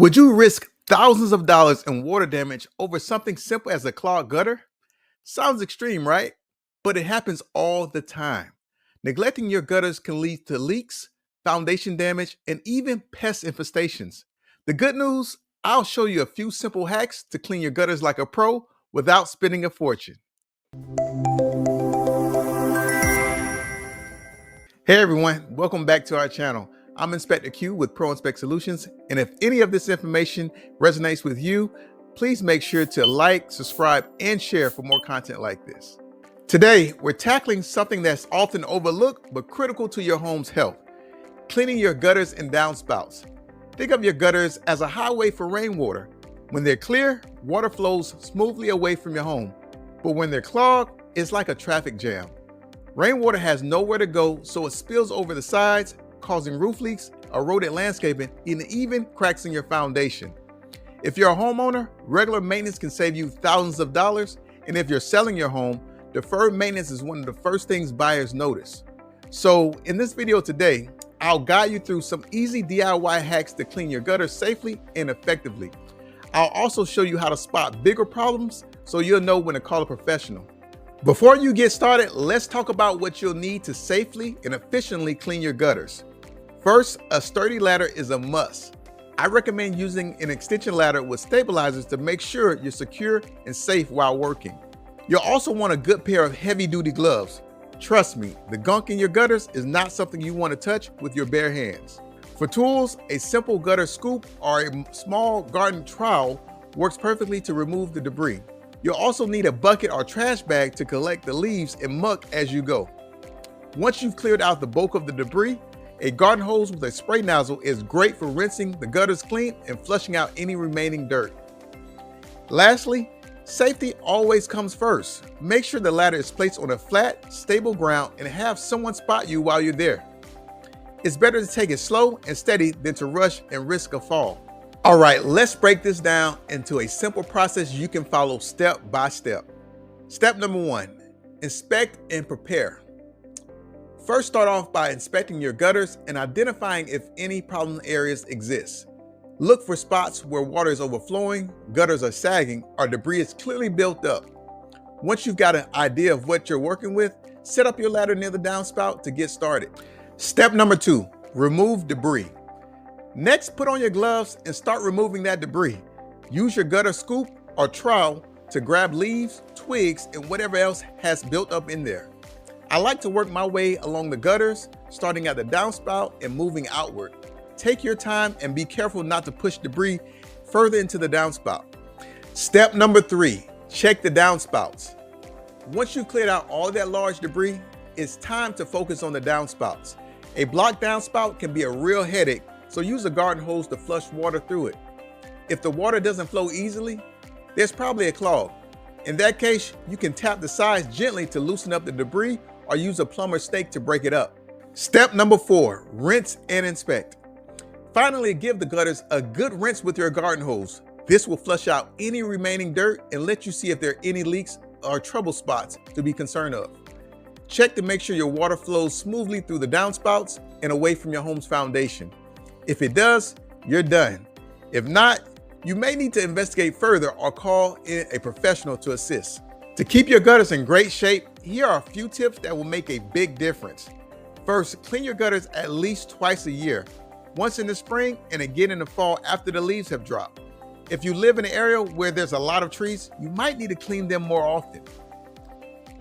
Would you risk thousands of dollars in water damage over something simple as a clogged gutter? Sounds extreme, right? But it happens all the time. Neglecting your gutters can lead to leaks, foundation damage, and even pest infestations. The good news, I'll show you a few simple hacks to clean your gutters like a pro without spending a fortune. Hey everyone, welcome back to our channel. I'm Inspector Q with Pro Inspect Solutions, and if any of this information resonates with you, please make sure to like, subscribe, and share for more content like this. Today, we're tackling something that's often overlooked but critical to your home's health: cleaning your gutters and downspouts. Think of your gutters as a highway for rainwater. When they're clear, water flows smoothly away from your home. But when they're clogged, it's like a traffic jam. Rainwater has nowhere to go, so it spills over the sides, causing roof leaks, eroded landscaping, and even cracks in your foundation. If you're a homeowner, regular maintenance can save you thousands of dollars, and if you're selling your home, deferred maintenance is one of the first things buyers notice. So in this video today, I'll guide you through some easy DIY hacks to clean your gutters safely and effectively. I'll also show you how to spot bigger problems so you'll know when to call a professional. Before you get started, let's talk about what you'll need to safely and efficiently clean your gutters. First, a sturdy ladder is a must. I recommend using an extension ladder with stabilizers to make sure you're secure and safe while working. You'll also want a good pair of heavy-duty gloves. Trust me, the gunk in your gutters is not something you want to touch with your bare hands. For tools, a simple gutter scoop or a small garden trowel works perfectly to remove the debris. You'll also need a bucket or trash bag to collect the leaves and muck as you go. Once you've cleared out the bulk of the debris, a garden hose with a spray nozzle is great for rinsing the gutters clean and flushing out any remaining dirt. Lastly, safety always comes first. Make sure the ladder is placed on a flat, stable ground and have someone spot you while you're there. It's better to take it slow and steady than to rush and risk a fall. All right, let's break this down into a simple process you can follow step by step. Step number 1, inspect and prepare. First, start off by inspecting your gutters and identifying if any problem areas exist. Look for spots where water is overflowing, gutters are sagging, or debris is clearly built up. Once you've got an idea of what you're working with, set up your ladder near the downspout to get started. Step number 2, remove debris. Next, put on your gloves and start removing that debris. Use your gutter scoop or trowel to grab leaves, twigs, and whatever else has built up in there. I like to work my way along the gutters, starting at the downspout and moving outward. Take your time and be careful not to push debris further into the downspout. Step number 3, check the downspouts. Once you've cleared out all that large debris, it's time to focus on the downspouts. A blocked downspout can be a real headache, so use a garden hose to flush water through it. If the water doesn't flow easily, there's probably a clog. In that case, you can tap the sides gently to loosen up the debris or use a plumber's stake to break it up. Step number 4, rinse and inspect. Finally, give the gutters a good rinse with your garden hose. This will flush out any remaining dirt and let you see if there are any leaks or trouble spots to be concerned of. Check to make sure your water flows smoothly through the downspouts and away from your home's foundation. If it does, you're done. If not, you may need to investigate further or call in a professional to assist. To keep your gutters in great shape, here are a few tips that will make a big difference. First, clean your gutters at least twice a year, once in the spring and again in the fall after the leaves have dropped. If you live in an area where there's a lot of trees, you might need to clean them more often.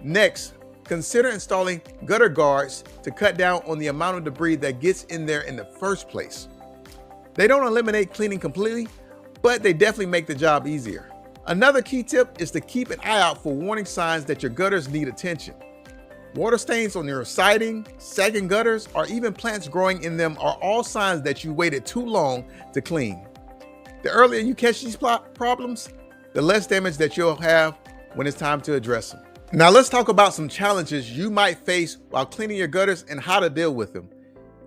Next, consider installing gutter guards to cut down on the amount of debris that gets in there in the first place. They don't eliminate cleaning completely, but they definitely make the job easier. Another key tip is to keep an eye out for warning signs that your gutters need attention. Water stains on your siding, sagging gutters, or even plants growing in them are all signs that you waited too long to clean. The earlier you catch these problems, the less damage that you'll have when it's time to address them. Now let's talk about some challenges you might face while cleaning your gutters and how to deal with them.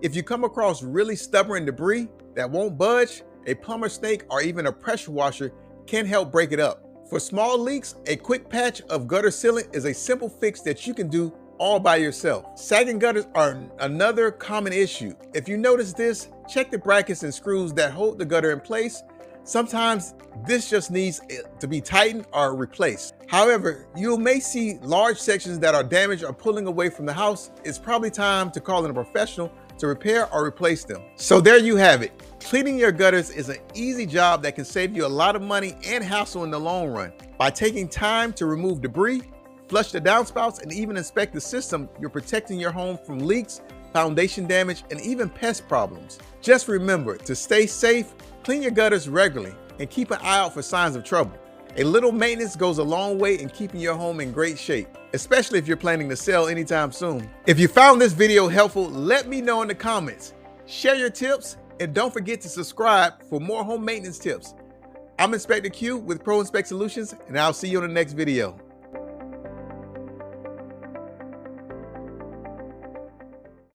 If you come across really stubborn debris that won't budge, a plumber's snake or even a pressure washer can help break it up. For small leaks, a quick patch of gutter sealant is a simple fix that you can do all by yourself. Sagging gutters are another common issue. If you notice this, check the brackets and screws that hold the gutter in place. Sometimes this just needs to be tightened or replaced. However, you may see large sections that are damaged or pulling away from the house. It's probably time to call in a professional to repair or replace them. So there you have it. Cleaning your gutters is an easy job that can save you a lot of money and hassle in the long run. By taking time to remove debris, flush the downspouts, and even inspect the system, you're protecting your home from leaks, foundation damage, and even pest problems. Just remember to stay safe, clean your gutters regularly, and keep an eye out for signs of trouble. A little maintenance goes a long way in keeping your home in great shape, especially if you're planning to sell anytime soon. If you found this video helpful, let me know in the comments. Share your tips, and don't forget to subscribe for more home maintenance tips. I'm Inspector Q with Pro Inspect Solutions, and I'll see you on the next video.